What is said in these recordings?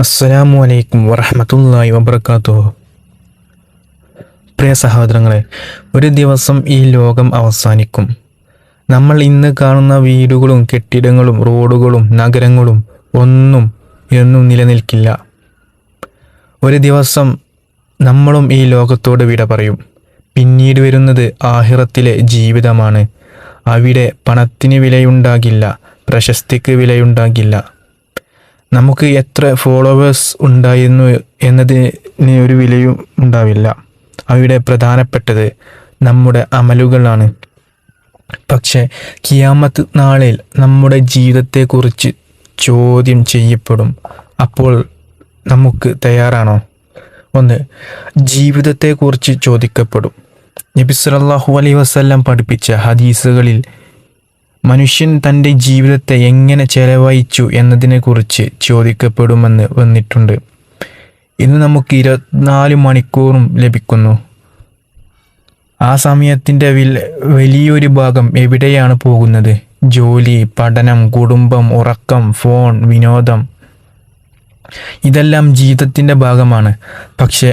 അസ്സലാമു അലൈക്കും വറഹ്മത്തുള്ളാഹി വബറകാതുഹു. പ്രിയ സഹോദരങ്ങളെ, ഒരു ദിവസം ഈ ലോകം അവസാനിക്കും. നമ്മൾ ഇന്ന് കാണുന്ന വീടുകളും കെട്ടിടങ്ങളും റോഡുകളും നഗരങ്ങളും ഒന്നും എന്നും നിലനിൽക്കില്ല. ഒരു ദിവസം നമ്മളും ഈ ലോകത്തോട് വിട പറയും. പിന്നീട് വരുന്നത് ആഖിറത്തിലെ ജീവിതമാണ്. അവിടെ പണത്തിന് വിലയുണ്ടാകില്ല, പ്രശസ്തിക്ക് വിലയുണ്ടാകില്ല, നമുക്ക് എത്ര ഫോളോവേഴ്സ് ഉണ്ടായിരുന്നു എന്നതിന് ഒരു വിലയും ഉണ്ടാവില്ല. അവിടെ പ്രധാനപ്പെട്ടത് നമ്മുടെ അമലുകളാണ്. പക്ഷേ ഖിയാമത്ത് നാളിൽ നമ്മുടെ ജീവിതത്തെക്കുറിച്ച് ചോദ്യം ചെയ്യപ്പെടും. അപ്പോൾ നമുക്ക് തയ്യാറാണോ? ഒന്ന്, ജീവിതത്തെക്കുറിച്ച് ചോദിക്കപ്പെടും. നബി സല്ലല്ലാഹു അലൈഹി വസല്ലം പഠിപ്പിച്ച ഹദീസുകളിൽ മനുഷ്യൻ തൻ്റെ ജീവിതത്തെ എങ്ങനെ ചെലവഴിച്ചു എന്നതിനെക്കുറിച്ച് ചോദിക്കപ്പെടുമെന്ന് വന്നിട്ടുണ്ട്. ഇന്ന് നമുക്ക് 24 മണിക്കൂറും ലഭിക്കുന്നു. ആ സമയത്തിൻ്റെ വലിയൊരു ഭാഗം എവിടെയാണ് പോകുന്നത്? ജോലി, പഠനം, കുടുംബം, ഉറക്കം, ഫോൺ, വിനോദം, ഇതെല്ലാം ജീവിതത്തിൻ്റെ ഭാഗമാണ്. പക്ഷേ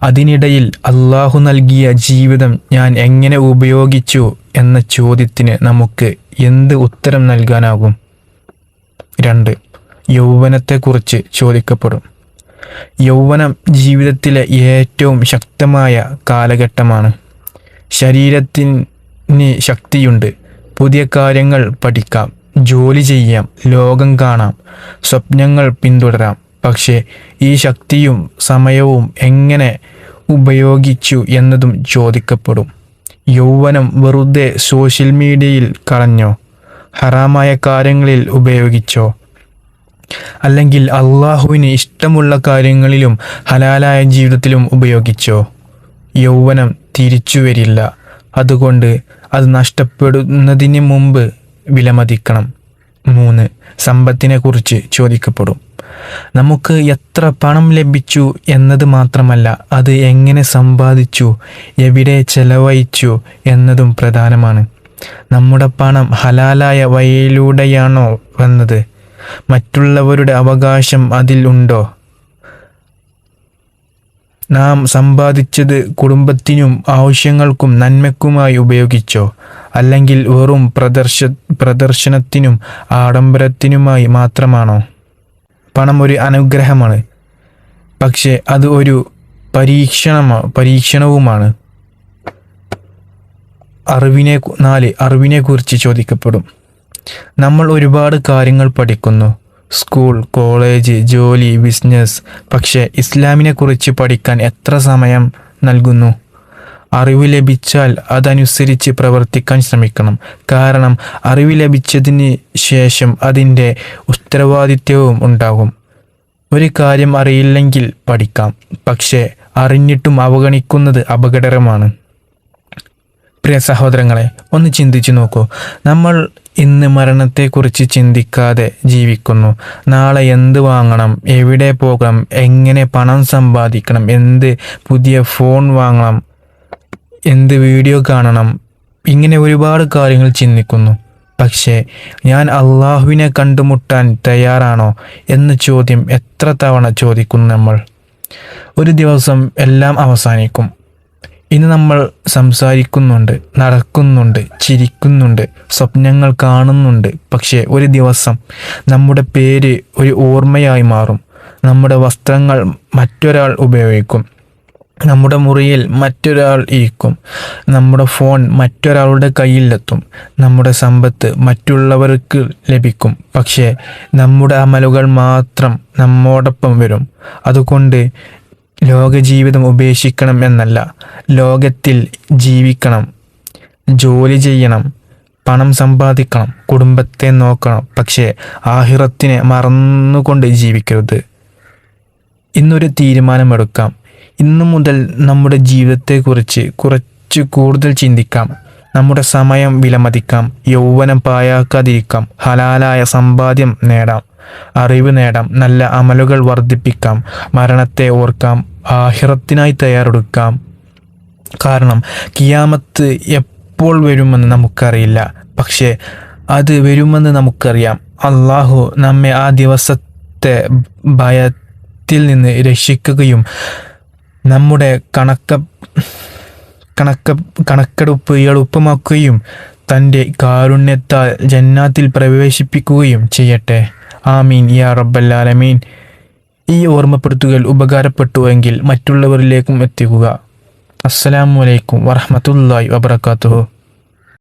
അതിനിടയിൽ അള്ളാഹു നൽകിയ ജീവിതം ഞാൻ എങ്ങനെ ഉപയോഗിച്ചു എന്ന ചോദ്യത്തിന് നമുക്ക് എന്ത് ഉത്തരം നൽകാനാകും? 2, യൗവനത്തെക്കുറിച്ച് ചോദിക്കപ്പെടും. യൗവനം ജീവിതത്തിലെ ഏറ്റവും ശക്തമായ കാലഘട്ടമാണ്. ശരീരത്തിന് ശക്തിയുണ്ട്, പുതിയ കാര്യങ്ങൾ പഠിക്കാം, ജോലി ചെയ്യാം, ലോകം കാണാം, സ്വപ്നങ്ങൾ പിന്തുടരാം. പക്ഷേ ഈ ശക്തിയും സമയവും എങ്ങനെ ഉപയോഗിച്ചു എന്നതും ചോദിക്കപ്പെടും. യൗവനം വെറുതെ സോഷ്യൽ മീഡിയയിൽ കളഞ്ഞോ? ഹറാമായ കാര്യങ്ങളിൽ ഉപയോഗിച്ചോ? അല്ലെങ്കിൽ അള്ളാഹുവിന് ഇഷ്ടമുള്ള കാര്യങ്ങളിലും ഹലാലായ ജീവിതത്തിലും ഉപയോഗിച്ചോ? യൗവനം തിരിച്ചു വരില്ല. അതുകൊണ്ട് അത് നഷ്ടപ്പെടുന്നതിന് മുമ്പ് വിലമതിക്കണം. 3, സമ്പത്തിനെക്കുറിച്ച് ചോദിക്കപ്പെടും. നമുക്ക് എത്ര പണം ലഭിച്ചു എന്നത് മാത്രമല്ല, അത് എങ്ങനെ സമ്പാദിച്ചു, എവിടെ ചെലവഴിച്ചു എന്നതും പ്രധാനമാണ്. നമ്മുടെ പണം ഹലാലായ വഴിയിലൂടെയാണോ വന്നത്? മറ്റുള്ളവരുടെ അവകാശം അതിൽ ഉണ്ടോ? നാം സമ്പാദിച്ചത് കുടുംബത്തിനും ആവശ്യങ്ങൾക്കും നന്മയ്ക്കുമായി ഉപയോഗിച്ചോ? അല്ലെങ്കിൽ വെറും പ്രദർശനത്തിനും ആഡംബരത്തിനുമായി മാത്രമാണോ? പണം ഒരു അനുഗ്രഹമാണ്, പക്ഷേ അത് ഒരു പരീക്ഷണവുമാണ്. 4, അറിവിനെക്കുറിച്ച് ചോദിക്കപ്പെടും. നമ്മൾ ഒരുപാട് കാര്യങ്ങൾ പഠിക്കുന്നു. സ്കൂൾ, കോളേജ്, ജോലി, ബിസിനസ്. പക്ഷേ ഇസ്ലാമിനെക്കുറിച്ച് പഠിക്കാൻ എത്ര സമയം നൽകുന്നു? അറിവ് ലഭിച്ചാൽ അതനുസരിച്ച് പ്രവർത്തിക്കാൻ ശ്രമിക്കണം. കാരണം അറിവ് ലഭിച്ചതിന് ശേഷം അതിൻ്റെ ഉത്തരവാദിത്വവും ഉണ്ടാകും. ഒരു കാര്യം അറിയില്ലെങ്കിൽ പഠിക്കാം, പക്ഷേ അറിഞ്ഞിട്ടും അവഗണിക്കുന്നത് അപകടകരമാണ്. പ്രിയ സഹോദരങ്ങളെ, ഒന്ന് ചിന്തിച്ചു നോക്കൂ. നമ്മൾ ഇന്ന് മരണത്തെക്കുറിച്ച് ചിന്തിക്കാതെ ജീവിക്കുന്നു. നാളെ എന്ത് വാങ്ങണം, എവിടെ പോകണം, എങ്ങനെ പണം സമ്പാദിക്കണം, എന്ത് പുതിയ ഫോൺ വാങ്ങണം, എന്ത് വീഡിയോ കാണണം, ഇങ്ങനെ ഒരുപാട് കാര്യങ്ങൾ ചിന്തിക്കുന്നു. പക്ഷേ ഞാൻ അള്ളാഹുവിനെ കണ്ടുമുട്ടാൻ തയ്യാറാണോ എന്ന ചോദ്യം എത്ര തവണ ചോദിക്കുന്നു നമ്മൾ? ഒരു ദിവസം എല്ലാം അവസാനിക്കും. ഇന്ന് നമ്മൾ സംസാരിക്കുന്നുണ്ട്, നടക്കുന്നുണ്ട്, ചിരിക്കുന്നുണ്ട്, സ്വപ്നങ്ങൾ കാണുന്നുണ്ട്. പക്ഷേ ഒരു ദിവസം നമ്മുടെ പേര് ഒരു ഓർമ്മയായി മാറും. നമ്മുടെ വസ്ത്രങ്ങൾ മറ്റൊരാൾ ഉപയോഗിക്കും, നമ്മുടെ മുറിയിൽ മറ്റൊരാൾ ഇരിക്കും, നമ്മുടെ ഫോൺ മറ്റൊരാളുടെ കയ്യിലെത്തും, നമ്മുടെ സമ്പത്ത് മറ്റുള്ളവർക്ക് ലഭിക്കും. പക്ഷേ നമ്മുടെ അമലുകൾ മാത്രം നമ്മോടൊപ്പം വരും. അതുകൊണ്ട് ലോകജീവിതം ഉപേക്ഷിക്കണം എന്നല്ല, ലോകത്തിൽ ജീവിക്കണം, ജോലി ചെയ്യണം, പണം സമ്പാദിക്കണം, കുടുംബത്തെ നോക്കണം. പക്ഷേ ആഖിറത്തിനെ മറന്നുകൊണ്ട് ജീവിക്കരുത്. ഇന്നൊരു തീരുമാനമെടുക്കാം. ഇന്നു മുതൽ നമ്മുടെ ജീവിതത്തെക്കുറിച്ച് കുറച്ച് കൂടുതൽ ചിന്തിക്കാം. നമ്മുടെ സമയം വിലമതിക്കാം, യൗവനം പാഴാക്കാതിരിക്കാം, ഹലാലായ സമ്പാദ്യം നേടാം, അറിവ് നേടാം, നല്ല അമലുകൾ വർദ്ധിപ്പിക്കാം, മരണത്തെ ഓർക്കാം, ആഖിറത്തിനായി തയ്യാറെടുക്കാം. കാരണം ഖിയാമത്ത് എപ്പോൾ വരുമെന്ന് നമുക്കറിയില്ല, പക്ഷേ അത് വരുമെന്ന് നമുക്കറിയാം. അള്ളാഹു നമ്മെ ആ ദിവസത്തെ നരകത്തിൽ നിന്ന് രക്ഷിക്കുകയും നമ്മുടെ കണക്കെടുപ്പ് എളുപ്പമാക്കുകയും തൻ്റെ കാരുണ്യത്താൽ ജന്നാത്തിൽ പ്രവേശിപ്പിക്കുകയും ചെയ്യട്ടെ. ആമീൻ യാ റബ്ബൽ ആലമീൻ. ഈ ഓർമ്മപ്പെടുത്തുകൾ ഉപകാരപ്പെട്ടുവെങ്കിൽ മറ്റുള്ളവരിലേക്കും എത്തിക്കുക. അസ്സലാമു അലൈക്കും വറഹ്മത്തുള്ളാഹി വബറകാതുഹു.